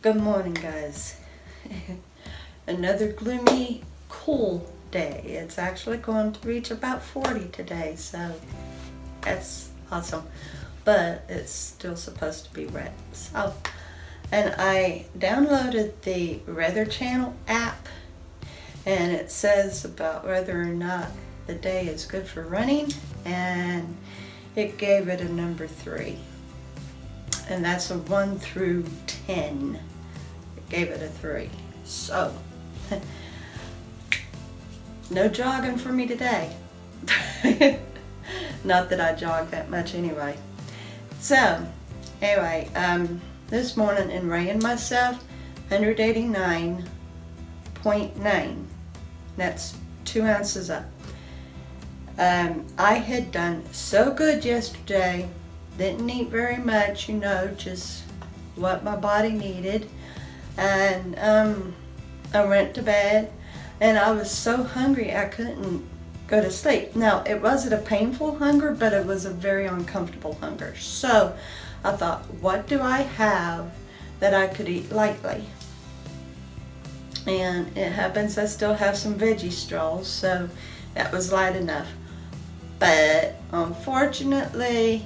Good morning, guys. Another gloomy, cool day. It's actually going to reach about 40 today, so that's awesome. But it's still supposed to be red. So, and I downloaded the Weather Channel app, and it says about whether or not the day is good for running, and it gave it a number 3. And that's a 1 through 10. It gave it a 3. So, no jogging for me today. Not that I jog that much anyway. So, anyway, this morning in weighing myself, 189.9. That's 2 ounces up. I had done so good yesterday. Didn't eat very much, just what my body needed. And I went to bed, and I was so hungry I couldn't go to sleep. Now, it wasn't a painful hunger, but it was a very uncomfortable hunger. So I thought, what do I have that I could eat lightly? And it happens I still have some veggie straws, so that was light enough. But unfortunately,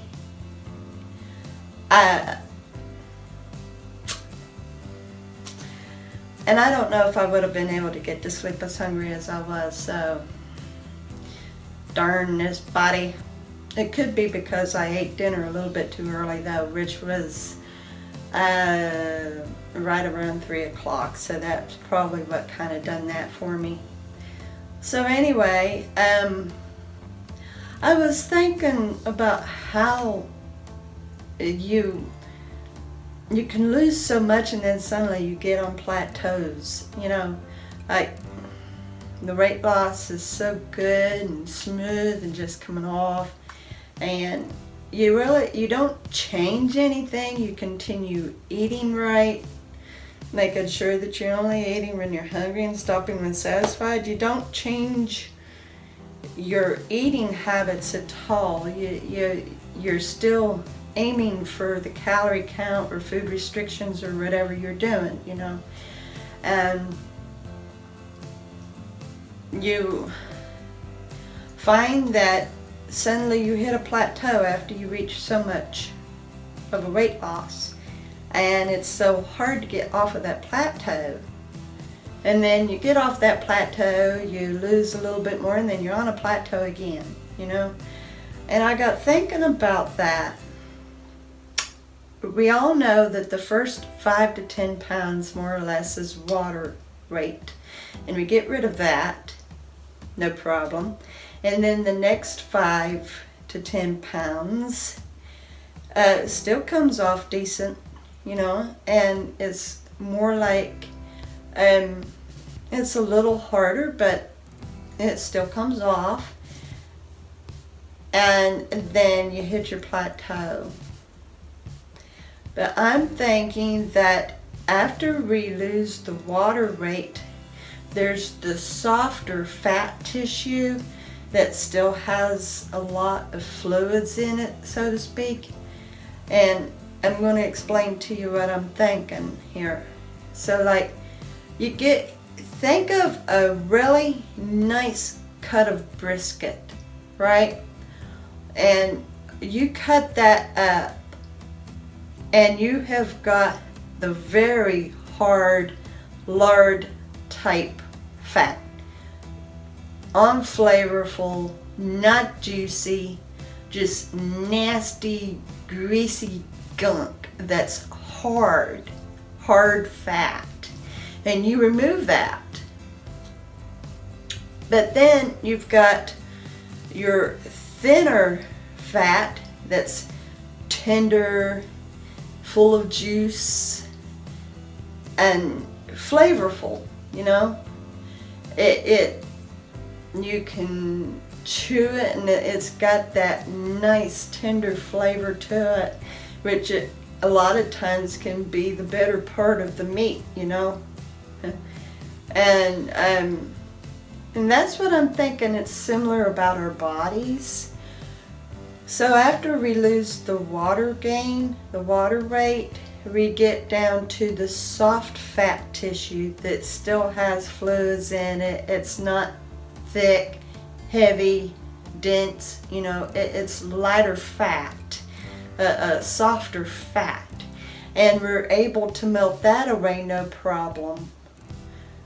and I don't know if I would have been able to get to sleep as hungry as I was, so darn this body. It could be because I ate dinner a little bit too early though, which was right around 3 o'clock, so that's probably what kind of done that for me. So anyway, I was thinking about how you can lose so much and then suddenly you get on plateaus. Like the weight loss is so good and smooth and just coming off, and you don't change anything. You continue eating right, making sure that you're only eating when you're hungry and stopping when satisfied. You don't change your eating habits at all. You're still aiming for the calorie count or food restrictions or whatever you're doing, and you find that suddenly you hit a plateau after you reach so much of a weight loss, and it's so hard to get off of that plateau. And then you get off that plateau, you lose a little bit more, and then you're on a plateau again, And I got thinking about that. We all know that the first 5 to 10 pounds more or less is water weight, and we get rid of that, no problem. And then the next 5 to 10 pounds still comes off decent, and it's more like it's a little harder, but it still comes off, and then you hit your plateau. But I'm thinking that after we lose the water weight, there's the softer fat tissue that still has a lot of fluids in it, so to speak. And I'm going to explain to you what I'm thinking here. So like, think of a really nice cut of brisket, right? And you cut that up, and you have got the very hard lard type fat, unflavorful, not juicy, just nasty, greasy gunk that's hard fat. And you remove that. But then you've got your thinner fat that's tender, full of juice, and flavorful, you can chew it, and it's got that nice tender flavor to it, which a lot of times can be the better part of the meat, and that's what I'm thinking. It's similar about our bodies. So after we lose the water gain, the water weight, we get down to the soft fat tissue that still has fluids in it. It's not thick, heavy, dense, it's lighter fat, softer fat. And we're able to melt that away no problem,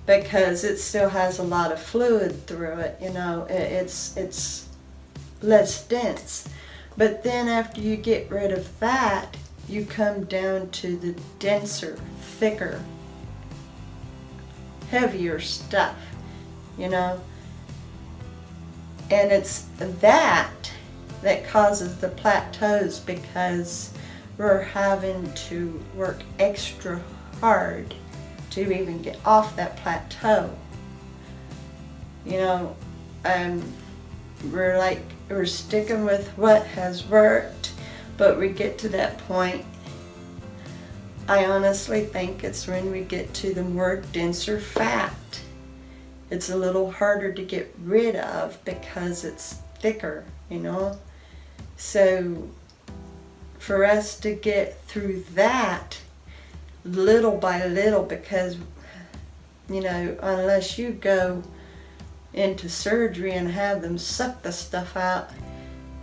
because it still has a lot of fluid through it, it's less dense. But then after you get rid of that, you come down to the denser, thicker, heavier stuff, And it's that causes the plateaus, because we're having to work extra hard to even get off that plateau. We're sticking with what has worked, but we get to that point. I honestly think it's when we get to the more denser fat. It's a little harder to get rid of because it's thicker, So for us to get through that little by little, because, unless you go into surgery and have them suck the stuff out,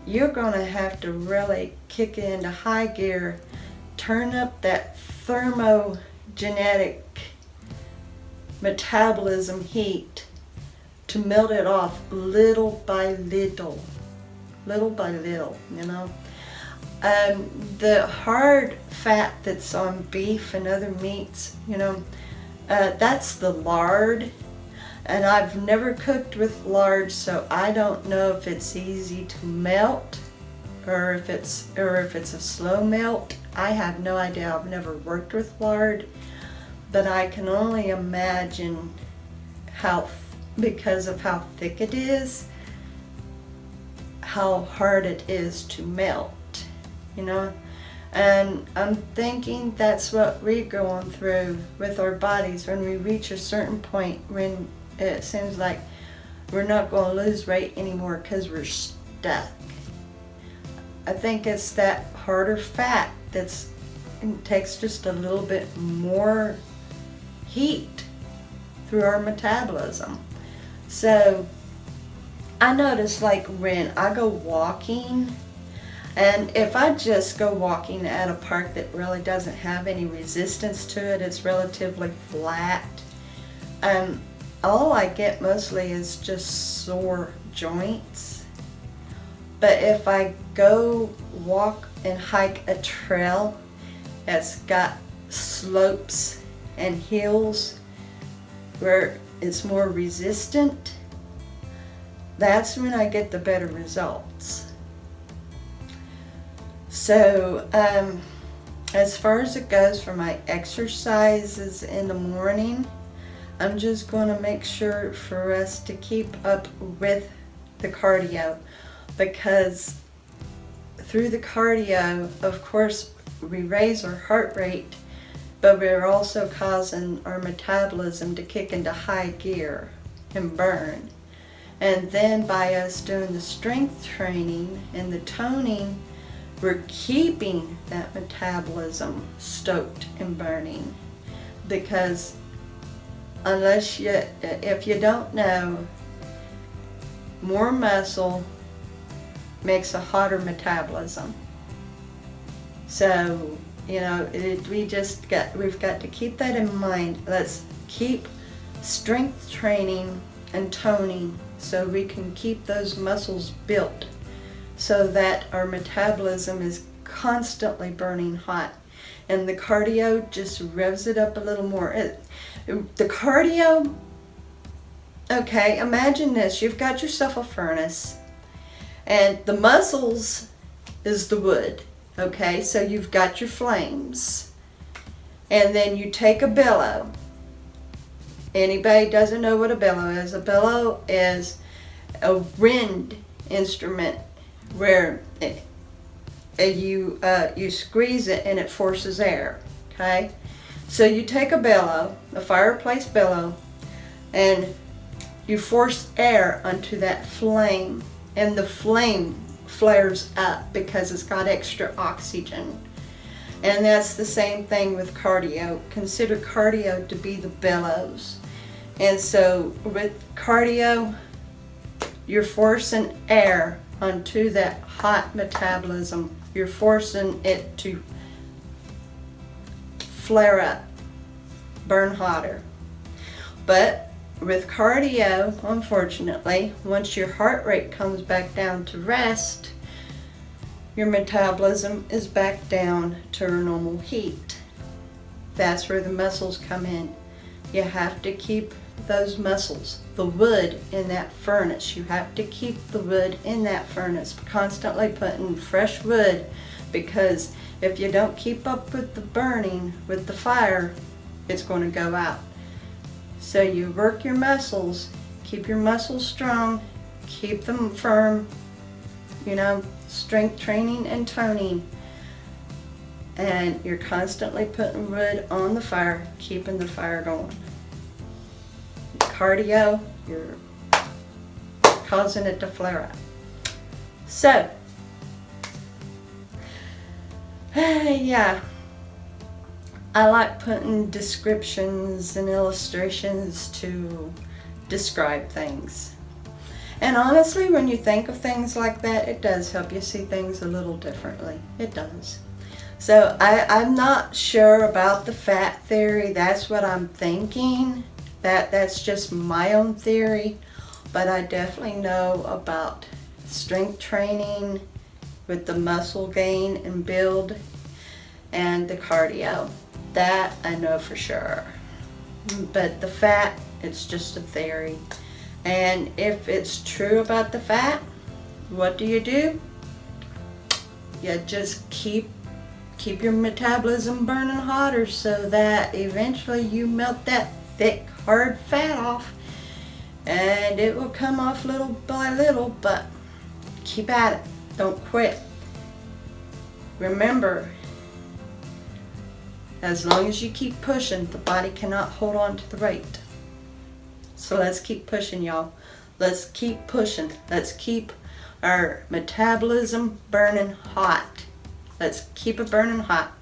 you're going to have to really kick into high gear, turn up that thermogenetic metabolism heat to melt it off little by little, The hard fat that's on beef and other meats, that's the lard. And I've never cooked with lard, so I don't know if it's easy to melt or if it's a slow melt. I have no idea. I've never worked with lard, but I can only imagine because of how thick it is, how hard it is to melt, And I'm thinking that's what we're going through with our bodies when we reach a certain point when it seems like we're not going to lose weight anymore because we're stuck. I think it's that harder fat it takes just a little bit more heat through our metabolism. So I notice, like, when I go walking, and if I just go walking at a park that really doesn't have any resistance to it, it's relatively flat, all I get mostly is just sore joints. But if I go walk and hike a trail that's got slopes and hills where it's more resistant, that's when I get the better results. So as far as it goes for my exercises in the morning, I'm just going to make sure for us to keep up with the cardio, because through the cardio, of course, we raise our heart rate, but we're also causing our metabolism to kick into high gear and burn. And then by us doing the strength training and the toning, we're keeping that metabolism stoked and burning. Because if you don't know, more muscle makes a hotter metabolism. So, we've got to keep that in mind. Let's keep strength training and toning so we can keep those muscles built, so that our metabolism is constantly burning hot. And the cardio just revs it up a little more. The cardio, okay, imagine this. You've got yourself a furnace, and the muscles is the wood, okay? So you've got your flames. And then you take a bellow. Anybody doesn't know what a bellow is? A bellow is a wind instrument where you squeeze it and it forces air, okay? So you take a bellow, a fireplace bellow, and you force air onto that flame, and the flame flares up because it's got extra oxygen. And that's the same thing with cardio. Consider cardio to be the bellows. And so with cardio, you're forcing air onto that hot metabolism. You're forcing it to flare up, burn hotter. But with cardio, unfortunately, once your heart rate comes back down to rest, your metabolism is back down to normal heat. That's where the muscles come in. You have to keep those muscles, the wood in that furnace. You have to keep the wood in that furnace, constantly putting fresh wood, because if you don't keep up with the burning, with the fire, it's going to go out. So you work your muscles, keep your muscles strong, keep them firm, strength training and toning. And you're constantly putting wood on the fire, keeping the fire going. Cardio, you're causing it to flare up. So, yeah, I like putting descriptions and illustrations to describe things. And honestly, when you think of things like that, it does help you see things a little differently. It does. So I'm not sure about the fat theory. That's what I'm thinking. That's just my own theory. But I definitely know about strength training with the muscle gain and build and the cardio. That I know for sure. But the fat, it's just a theory. And if it's true about the fat, what do? You just keep your metabolism burning hotter so that eventually you melt that thick, hard fat off, and it will come off little by little, but keep at it. Don't quit. Remember, as long as you keep pushing, the body cannot hold on to the weight. So let's keep pushing, y'all. Let's keep pushing. Let's keep our metabolism burning hot. Let's keep it burning hot.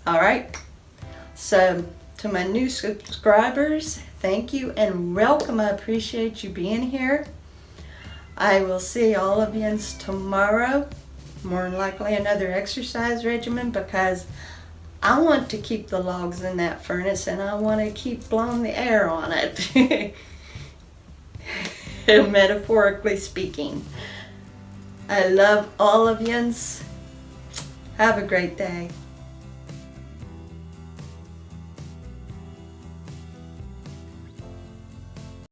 All right? So to my new subscribers, thank you and welcome. I appreciate you being here. I will see all of you tomorrow. More than likely another exercise regimen, because I want to keep the logs in that furnace and I want to keep blowing the air on it. Metaphorically speaking. I love all of yous. Have a great day.